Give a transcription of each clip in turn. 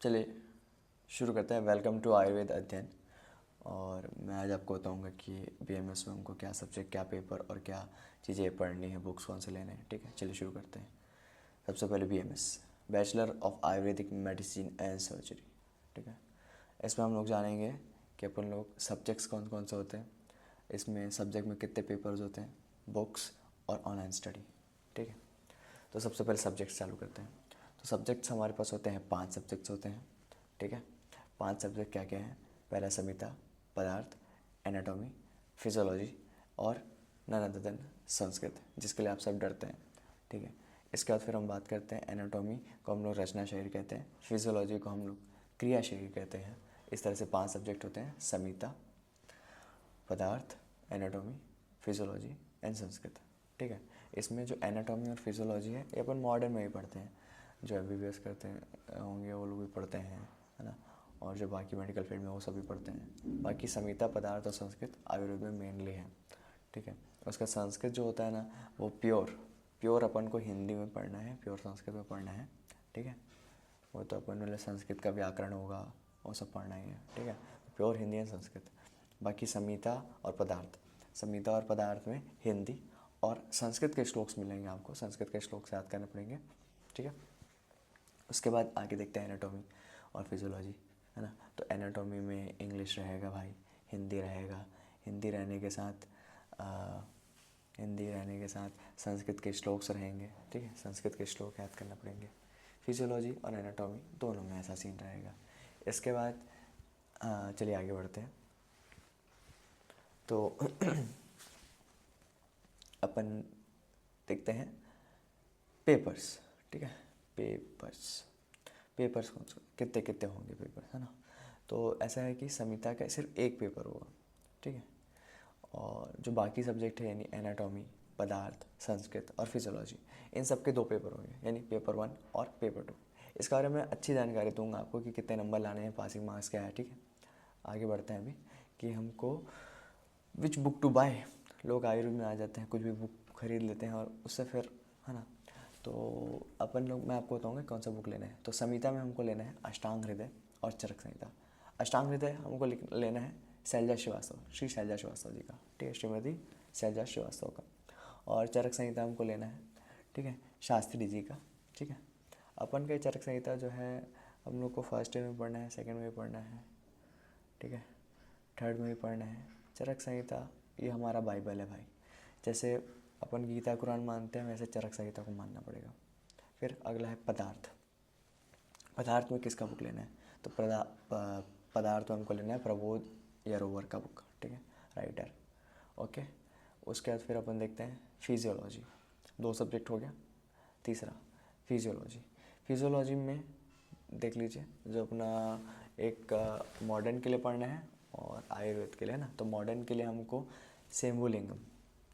चलिए शुरू करते हैं। वेलकम टू आयुर्वेद अध्ययन। और मैं आज आपको बताऊंगा कि बीएमएस में हमको क्या सब्जेक्ट, क्या पेपर और क्या चीज़ें पढ़नी है, बुक्स कौन से लेने हैं। ठीक है, चलिए शुरू करते हैं। सबसे पहले BMS, bachelor of Ayurvedic medicine and surgery. ठीक है, इसमें हम लोग जानेंगे कि अपन लोग सब्जेक्ट्स कौन कौन से होते हैं, इसमें सब्जेक्ट में कितने पेपर्स होते हैं, बुक्स और ऑनलाइन स्टडी। ठीक है, तो सबसे पहले सब्जेक्ट्स चालू करते हैं। तो सब्जेक्ट्स हमारे पास होते हैं, 5 सब्जेक्ट्स होते हैं। ठीक है, 5 सब्जेक्ट क्या क्या हैं? पहला संहिता, पदार्थ, एनाटॉमी, फिजियोलॉजी और नन अदर देन संस्कृत, जिसके लिए आप सब डरते हैं। ठीक है, इसके बाद फिर हम बात करते हैं, एनाटॉमी को हम लोग रचना शरीर कहते हैं, फिजियोलॉजी को हम लोग क्रिया शरीर कहते हैं। इस तरह से 5 सब्जेक्ट होते हैं, संहिता, पदार्थ, एनाटॉमी, फिजियोलॉजी एंड संस्कृत। ठीक है, इसमें जो एनाटॉमी और फिजियोलॉजी है ये अपन मॉडर्न में ही पढ़ते हैं, जो एमबीबीएस करते हैं होंगे वो लोग भी पढ़ते हैं, है ना, और जो बाकी मेडिकल फील्ड में वो सभी पढ़ते हैं। बाकी संहिता, पदार्थ और संस्कृत आयुर्वेद में मेनली है। ठीक है, उसका संस्कृत जो होता है ना, वो प्योर अपन को हिंदी में पढ़ना है, प्योर संस्कृत में पढ़ना है। ठीक है, वो तो अपन वाले संस्कृत का व्याकरण होगा, वो सब पढ़ना ही है। ठीक है, प्योर हिंदी एंड संस्कृत। बाकी संहिता और पदार्थ, संहिता और पदार्थ में हिंदी और संस्कृत के श्लोक्स मिलेंगे आपको, संस्कृत के श्लोक से याद करने पड़ेंगे। ठीक है, उसके बाद आगे देखते हैं एनाटॉमी और फिजियोलॉजी, है ना। तो एनाटॉमी में इंग्लिश रहेगा भाई, हिंदी रहेगा, हिंदी रहने के साथ संस्कृत के श्लोक्स रहेंगे। ठीक है, संस्कृत के श्लोक याद करना पड़ेंगे। फिजियोलॉजी और एनाटॉमी दोनों में ऐसा सीन रहेगा। इसके बाद चलिए आगे बढ़ते हैं। तो अपन देखते हैं पेपर्स। ठीक है, पेपर्स कौन से, कितने कितने होंगे पेपर, है ना। तो ऐसा है कि संहिता का सिर्फ एक पेपर होगा। ठीक है, और जो बाकी सब्जेक्ट है यानी एनाटॉमी, पदार्थ, संस्कृत और फिजियोलॉजी, इन सब के 2 पेपर होंगे, यानी पेपर 1 और पेपर 2। इस बारे में अच्छी जानकारी दूंगा आपको कि कितने नंबर लाने हैं, पासिंग मार्क्स क्या है। ठीक है, आगे बढ़ते हैं अभी कि हमको विच बुक टू बाय। लोग आयुर्वेद में आ जाते हैं, कुछ भी बुक खरीद लेते हैं और उससे फिर, है ना। तो अपन लोग, मैं आपको बताऊंगा कौन सा बुक लेना है। तो संहिता में हमको लेना है अष्टांग हृदय और चरक संहिता। अष्टांग हृदय हमको लेना है शैलजा श्रीवास्तव, श्री शैलजा श्रीवास्तव जी का। ठीक है, श्रीमती शैलजा श्रीवास्तव का। और चरक संहिता हमको लेना है, ठीक है, शास्त्री जी का। ठीक है, अपन का चरक संहिता जो है हम लोग को फर्स्ट ईयर में पढ़ना है, सेकेंड में भी पढ़ना है, ठीक है, थर्ड में भी पढ़ना है। चरक संहिता ये हमारा बाइबल है भाई। जैसे अपन गीता कुरान मानते हैं, वैसे चरक संहिता को मानना पड़ेगा। फिर अगला है पदार्थ। पदार्थ में किसका बुक लेना है? तो पदार्थ में हमको लेना है प्रबोध यरोवर का बुक। ठीक है, राइटर। ओके, उसके बाद फिर अपन देखते हैं फिजियोलॉजी। 2 सब्जेक्ट हो गया। तीसरा फिजियोलॉजी। फिजियोलॉजी में देख लीजिए, जो अपना एक मॉडर्न के लिए पढ़ना है और आयुर्वेद के लिए, है ना। तो मॉडर्न के लिए हमको सेमुलिंगम,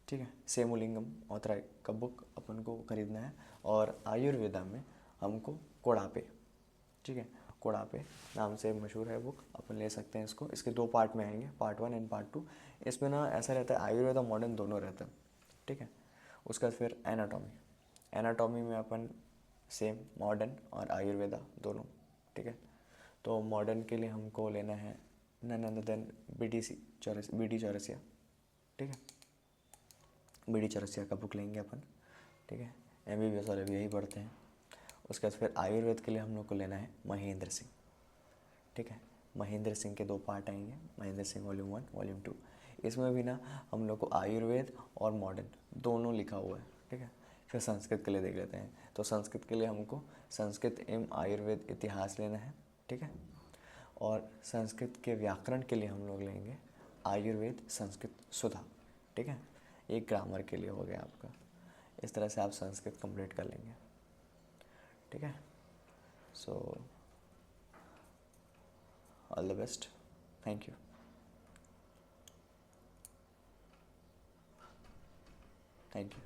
ठीक है, सेमुलिंगम ऑथराई का बुक अपन को खरीदना है। और आयुर्वेदा में हमको कोड़ापे, ठीक है, कोड़ापे नाम से मशहूर है बुक, अपन ले सकते हैं इसको। इसके 2 पार्ट में आएंगे, पार्ट 1 एंड पार्ट 2। इसमें ना ऐसा रहता है, आयुर्वेद और मॉडर्न दोनों रहता है। ठीक है, उसका फिर एनाटॉमी। एनाटॉमी में अपन सेम मॉडर्न और आयुर्वेदा दोनों। ठीक है, तो मॉडर्न के लिए हमको लेना है none other than B D Chaurasia. ठीक है, बी डी चौरसिया का बुक लेंगे अपन। ठीक है, एमबीबीएस वाले भी यही पढ़ते हैं। उसके बाद फिर आयुर्वेद के लिए हम लोग को लेना है महेंद्र सिंह। ठीक है, महेंद्र सिंह के 2 पार्ट आएंगे, महेंद्र सिंह वॉल्यूम 1 वॉल्यूम 2। इसमें भी ना हम लोग को आयुर्वेद और मॉडर्न दोनों लिखा हुआ है। ठीक है, फिर संस्कृत के लिए देख लेते हैं। तो संस्कृत के लिए हमको संस्कृत एवं आयुर्वेद इतिहास लेना है। ठीक है, और संस्कृत के व्याकरण के लिए हम लोग लेंगे आयुर्वेद संस्कृत सुधा। ठीक है, ये ग्रामर के लिए हो गया आपका। इस तरह से आप संस्कृत कंप्लीट कर लेंगे। ठीक है, so all the best, thank you. Thank you.